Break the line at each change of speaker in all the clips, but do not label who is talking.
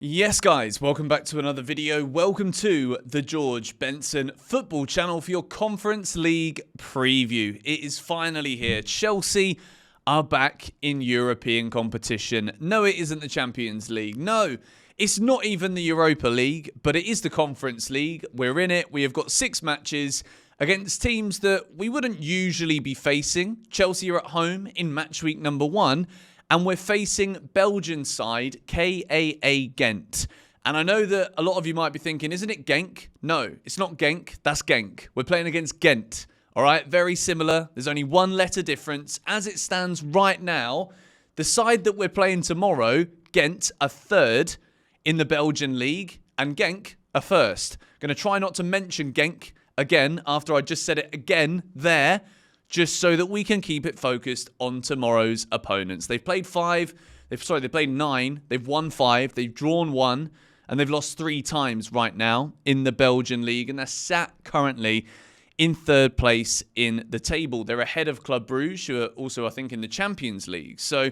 Yes, guys, welcome back to another video. Welcome to the George Benson football channel for your Conference League preview. It is finally here. Chelsea are back in European competition. No, it isn't the Champions League. No, it's not even the Europa League, but it is the Conference League. We're in it. We have got 6 matches against teams that we wouldn't usually be facing. Chelsea are at home in match week number 1. And we're facing Belgian side KAA Gent. And I know that a lot of you might be thinking, isn't it Genk? No, it's not Genk. That's Genk. We're playing against Gent. All right, very similar. There's only one letter difference. As it stands right now, the side that we're playing tomorrow, Gent, are third in the Belgian league, and Genk are first. Going to try not to mention Genk again after I just said it again there, just so that we can keep it focused on tomorrow's opponents. They've played 9. They've won 5. They've drawn 1. And they've lost 3 times right now in the Belgian league. And they're sat currently in 3rd place in the table. They're ahead of Club Brugge, who are also, I think, in the Champions League. So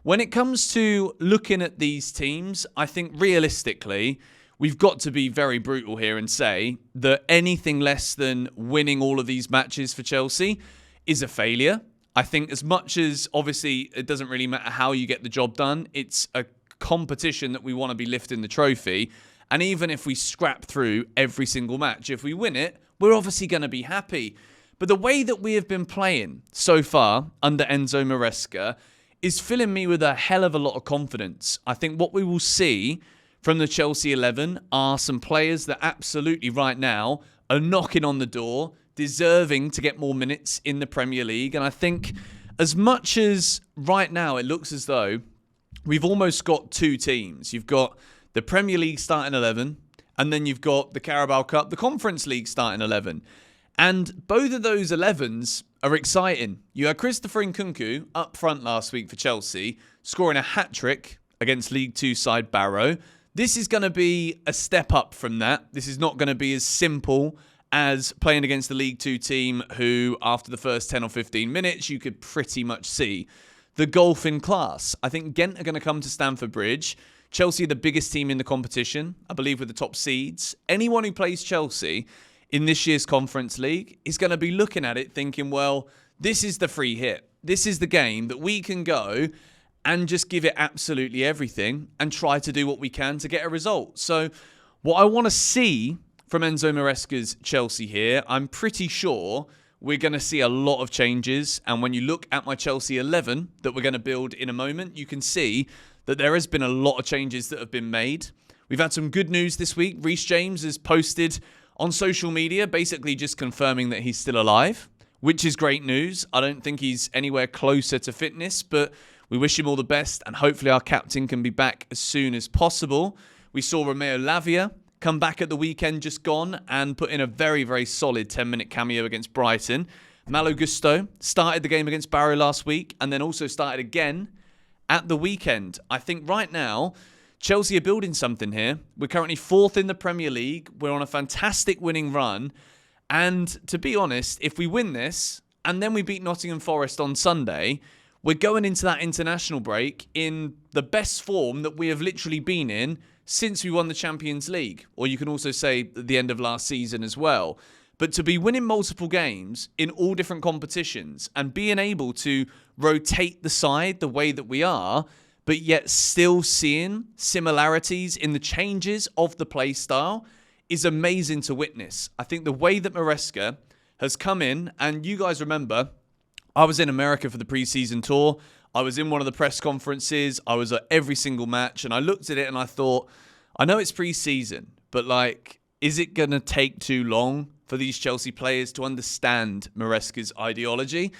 when it comes to looking at these teams, I think realistically, we've got to be very brutal here and say that anything less than winning all of these matches for Chelsea is a failure. I think as much as, obviously, it doesn't really matter how you get the job done, it's a competition that we want to be lifting the trophy. And even if we scrap through every single match, if we win it, we're obviously going to be happy. But the way that we have been playing so far under Enzo Maresca is filling me with a hell of a lot of confidence. I think what we will see from the Chelsea 11 are some players that absolutely right now are knocking on the door, deserving to get more minutes in the Premier League. And I think as much as right now it looks as though we've almost got 2 teams. You've got the Premier League starting 11, and then you've got the Carabao Cup, the Conference League starting 11. And both of those 11s are exciting. You had Christopher Nkunku up front last week for Chelsea, scoring a hat-trick against League 2 side Barrow. This is going to be a step up from that. This is not going to be as simple as playing against the League 2 team who, after the first 10 or 15 minutes, you could pretty much see the golf in class. I think Gent are going to come to Stamford Bridge. Chelsea are the biggest team in the competition, I believe, with the top seeds. Anyone who plays Chelsea in this year's Conference League is going to be looking at it thinking, well, this is the free hit. This is the game that we can go and just give it absolutely everything and try to do what we can to get a result. So what I want to see from Enzo Maresca's Chelsea here, I'm pretty sure we're going to see a lot of changes. And when you look at my Chelsea 11 that we're going to build in a moment, you can see that there has been a lot of changes that have been made. We've had some good news this week. Reece James has posted on social media basically just confirming that he's still alive, which is great news. I don't think he's anywhere closer to fitness, but we wish him all the best. And hopefully our captain can be back as soon as possible. We saw Romeo Lavia come back at the weekend just gone and put in a very, very solid 10-minute cameo against Brighton. Malo Gusto started the game against Barrow last week and then also started again at the weekend. I think right now, Chelsea are building something here. We're currently 4th in the Premier League. We're on a fantastic winning run. And to be honest, if we win this and then we beat Nottingham Forest on Sunday, we're going into that international break in the best form that we have literally been in since we won the Champions League, or you can also say at the end of last season as well. But to be winning multiple games in all different competitions and being able to rotate the side the way that we are, but yet still seeing similarities in the changes of the play style is amazing to witness. I think the way that Maresca has come in, and you guys remember, I was in America for the pre-season tour. I was in one of the press conferences. I was at every single match. And I looked at it and I thought, I know it's pre-season, but is it going to take too long for these Chelsea players to understand Maresca's ideology?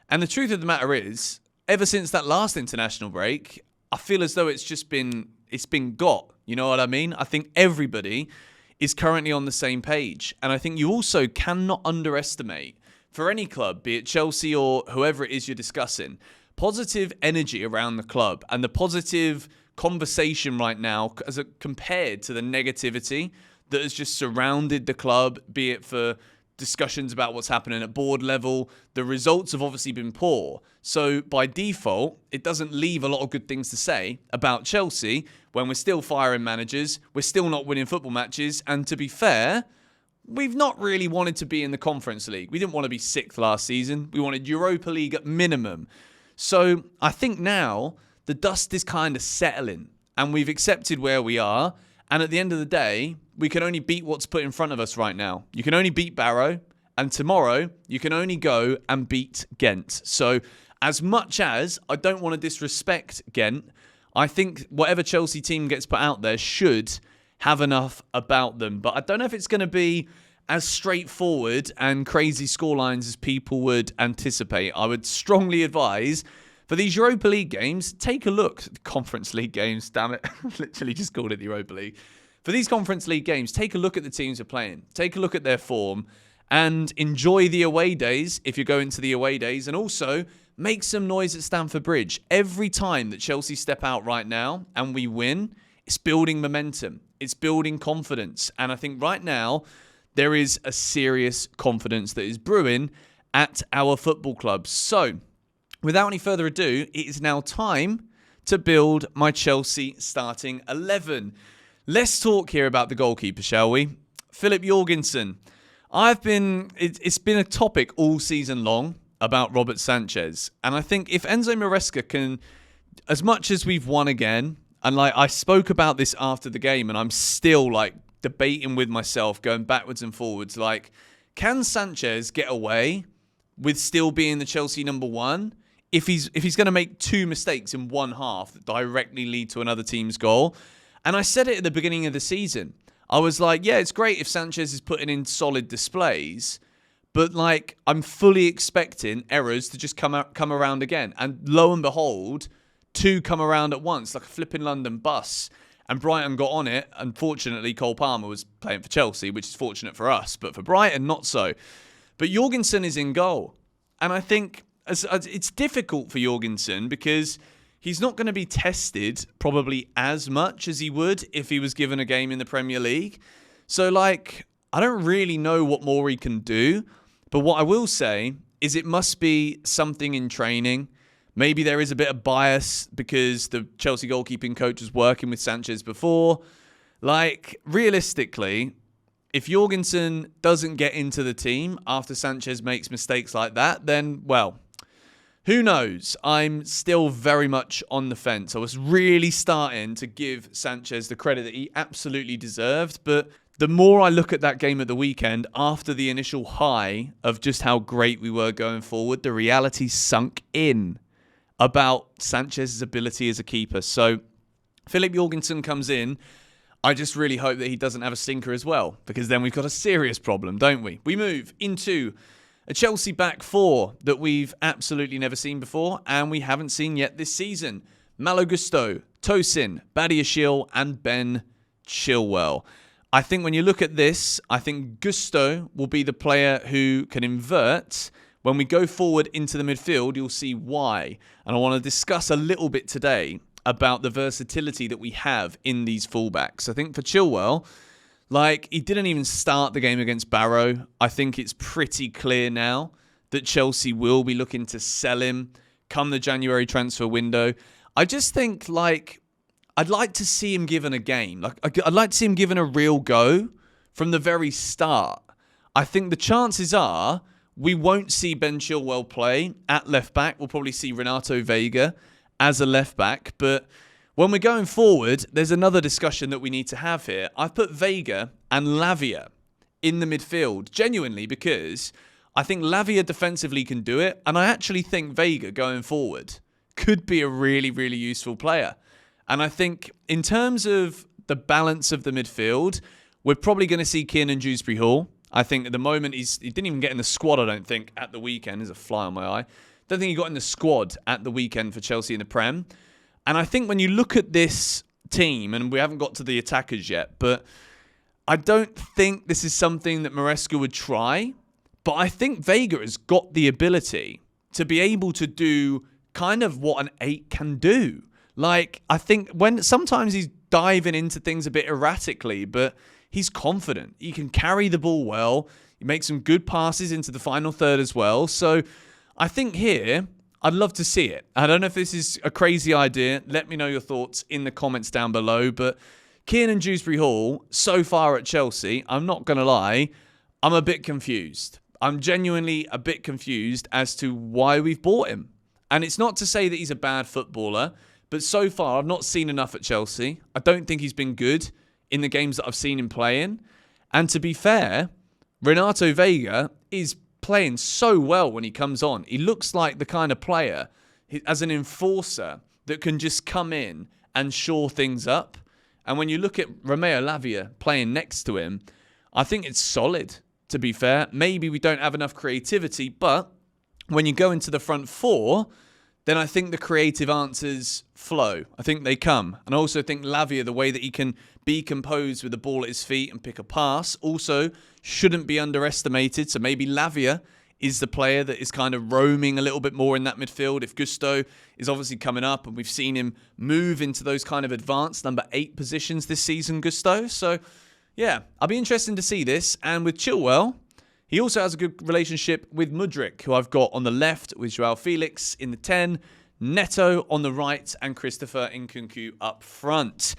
And the truth of the matter is, ever since that last international break, I feel as though it's been got. You know what I mean? I think everybody is currently on the same page. And I think you also cannot underestimate, for any club, be it Chelsea or whoever it is you're discussing, positive energy around the club and the positive conversation right now compared to the negativity that has just surrounded the club, be it for discussions about what's happening at board level. The results have obviously been poor. So by default, it doesn't leave a lot of good things to say about Chelsea when we're still firing managers, we're still not winning football matches, and to be fair, we've not really wanted to be in the Conference League. We didn't want to be 6th last season. We wanted Europa League at minimum. So I think now the dust is kind of settling and we've accepted where we are. And at the end of the day, we can only beat what's put in front of us right now. You can only beat Barrow, and tomorrow you can only go and beat Gent. So as much as I don't want to disrespect Gent, I think whatever Chelsea team gets put out there should have enough about them. But I don't know if it's going to be as straightforward and crazy scorelines as people would anticipate. I would strongly advise for these Europa League games, take a look. Conference League games, damn it. Literally just called it the Europa League. For these Conference League games, take a look at the teams who are playing. Take a look at their form and enjoy the away days if you're going to the away days. And also make some noise at Stamford Bridge. Every time that Chelsea step out right now and we win, it's building momentum. It's building confidence. And I think right now there is a serious confidence that is brewing at our football club. So without any further ado, it is now time to build my Chelsea starting 11. Let's talk here about the goalkeeper, shall we? Philip Jorgensen. It's been a topic all season long about Robert Sanchez. And I think if Enzo Maresca can, as much as we've won again, and like I spoke about this after the game and I'm still like debating with myself, going backwards and forwards, like, can Sanchez get away with still being the Chelsea number one if he's going to make 2 mistakes in one half that directly lead to another team's goal? And I said it at the beginning of the season. I was like, yeah, it's great if Sanchez is putting in solid displays, but like I'm fully expecting errors to just come around again. And lo and behold, 2 come around at once, like a flipping London bus. And Brighton got on it. Unfortunately, Cole Palmer was playing for Chelsea, which is fortunate for us, but for Brighton, not so. But Jorgensen is in goal. And I think it's difficult for Jorgensen because he's not going to be tested probably as much as he would if he was given a game in the Premier League. So, like, I don't really know what more he can do. But what I will say is it must be something in training. Maybe there is a bit of bias because the Chelsea goalkeeping coach was working with Sanchez before. Like, realistically, if Jorgensen doesn't get into the team after Sanchez makes mistakes like that, then, well, who knows? I'm still very much on the fence. I was really starting to give Sanchez the credit that he absolutely deserved. But the more I look at that game at the weekend, after the initial high of just how great we were going forward, the reality sunk in about Sanchez's ability as a keeper. So Philip Jorgensen comes in. I just really hope that he doesn't have a stinker as well, because then we've got a serious problem, don't we? We move into a Chelsea back 4 that we've absolutely never seen before and we haven't seen yet this season. Malo Gusto, Tosin, Badiashile and Ben Chilwell. I think when you look at this, I think Gusto will be the player who can invert. When we go forward into the midfield, you'll see why. And I want to discuss a little bit today about the versatility that we have in these fullbacks. I think for Chilwell, like, he didn't even start the game against Barrow. I think it's pretty clear now that Chelsea will be looking to sell him come the January transfer window. I just think, like, I'd like to see him given a game. Like, I'd like to see him given a real go from the very start. I think the chances are we won't see Ben Chilwell play at left back. We'll probably see Renato Vega as a left back, but when we're going forward, there's another discussion that we need to have here. I've put Vega and Lavia in the midfield, genuinely, because I think Lavia defensively can do it, and I actually think Vega going forward could be a really, really useful player. And I think in terms of the balance of the midfield, we're probably going to see Kiernan Dewsbury-Hall. I think at the moment, he didn't even get in the squad, I don't think, at the weekend. There's a fly on my eye. Don't think he got in the squad at the weekend for Chelsea in the Prem. And I think when you look at this team, and we haven't got to the attackers yet, but I don't think this is something that Maresca would try. But I think Vega has got the ability to be able to do kind of what an 8 can do. Like, I think when sometimes he's diving into things a bit erratically, but he's confident. He can carry the ball well. He makes some good passes into the final third as well. So I think here, I'd love to see it. I don't know if this is a crazy idea. Let me know your thoughts in the comments down below. But Kiernan Dewsbury-Hall, so far at Chelsea, I'm not going to lie, I'm a bit confused. I'm genuinely a bit confused as to why we've bought him. And it's not to say that he's a bad footballer, but so far I've not seen enough at Chelsea. I don't think he's been good in the games that I've seen him playing. And to be fair, Renato Vega is playing so well when he comes on. He looks like the kind of player, as an enforcer, that can just come in and shore things up. And when you look at Romeo Lavia playing next to him, I think it's solid, to be fair. Maybe we don't have enough creativity, but when you go into the front four, then I think the creative answers flow. I think they come. And I also think Lavia, the way that he can be composed with the ball at his feet and pick a pass, also shouldn't be underestimated. So maybe Lavia is the player that is kind of roaming a little bit more in that midfield. If Gusto is obviously coming up, and we've seen him move into those kind of advanced number 8 positions this season, Gusto. So yeah, I'll be interested to see this. And with Chilwell, he also has a good relationship with Mudryk, who I've got on the left, with Joao Felix in the 10, Neto on the right, and Christopher Nkunku up front.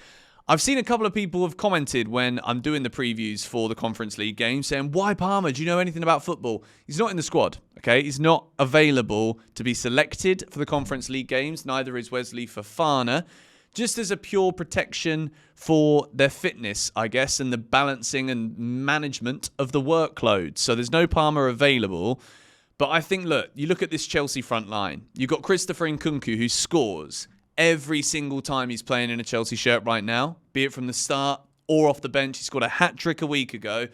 I've seen a couple of people have commented when I'm doing the previews for the Conference League games saying, why Palmer? Do you know anything about football? He's not in the squad, okay? He's not available to be selected for the Conference League games. Neither is Wesley Fofana. Just as a pure protection for their fitness, I guess, and the balancing and management of the workload. So there's no Palmer available. But I think, look, you look at this Chelsea front line. You've got Christopher Nkunku, who scores every single time he's playing in a Chelsea shirt right now, be it from the start or off the bench. He scored a hat-trick a week ago.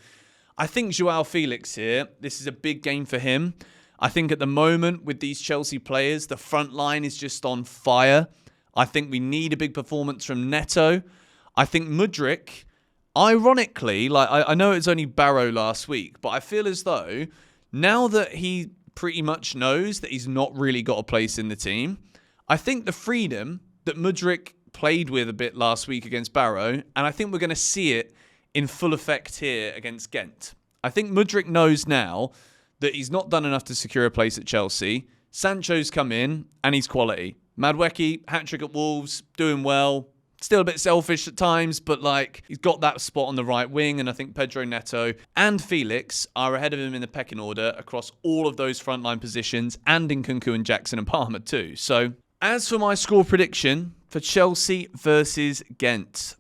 I think Joao Felix here, this is a big game for him. I think at the moment with these Chelsea players, the front line is just on fire. I think we need a big performance from Neto. I think Mudryk, ironically, like I know it's only Barrow last week, but I feel as though now that he pretty much knows that he's not really got a place in the team, I think the freedom that Mudryk played with a bit last week against Barrow, and I think we're going to see it in full effect here against Gent. I think Mudryk knows now that he's not done enough to secure a place at Chelsea. Sancho's come in, and he's quality. Madueke, hat-trick at Wolves, doing well. Still a bit selfish at times, but like he's got that spot on the right wing, and I think Pedro Neto and Felix are ahead of him in the pecking order across all of those frontline positions, and in Nkunku and Jackson and Palmer too. So as for my score prediction for Chelsea versus Gent,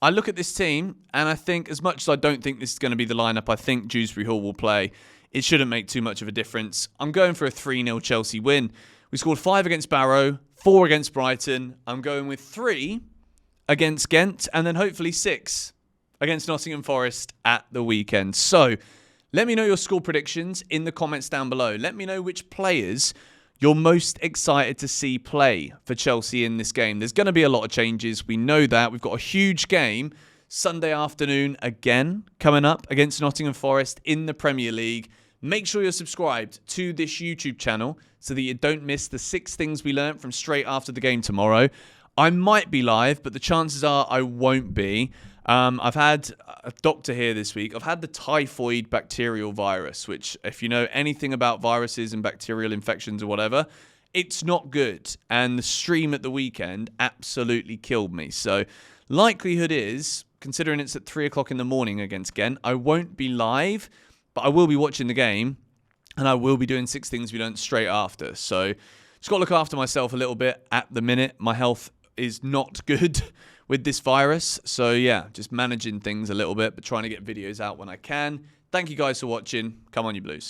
I look at this team and I think, as much as I don't think this is going to be the lineup I think Dewsbury-Hall will play, it shouldn't make too much of a difference. I'm going for a 3-0 Chelsea win. We scored 5 against Barrow, 4 against Brighton. I'm going with 3 against Gent, and then hopefully 6 against Nottingham Forest at the weekend. So let me know your score predictions in the comments down below. Let me know which players you're most excited to see play for Chelsea in this game. There's going to be a lot of changes. We know that. We've got a huge game Sunday afternoon again coming up against Nottingham Forest in the Premier League. Make sure you're subscribed to this YouTube channel so that you don't miss the 6 things we learned from straight after the game tomorrow. I might be live, but the chances are I won't be. I've had a doctor here this week. I've had the typhoid bacterial virus, which if you know anything about viruses and bacterial infections or whatever, it's not good. And the stream at the weekend absolutely killed me. So likelihood is, considering it's at 3 o'clock in the morning against Gent, I won't be live, but I will be watching the game and I will be doing 6 things we learned straight after. So just got to look after myself a little bit at the minute. My health is not good with this virus. So yeah, just managing things a little bit, but trying to get videos out when I can. Thank you guys for watching. Come on, you Blues.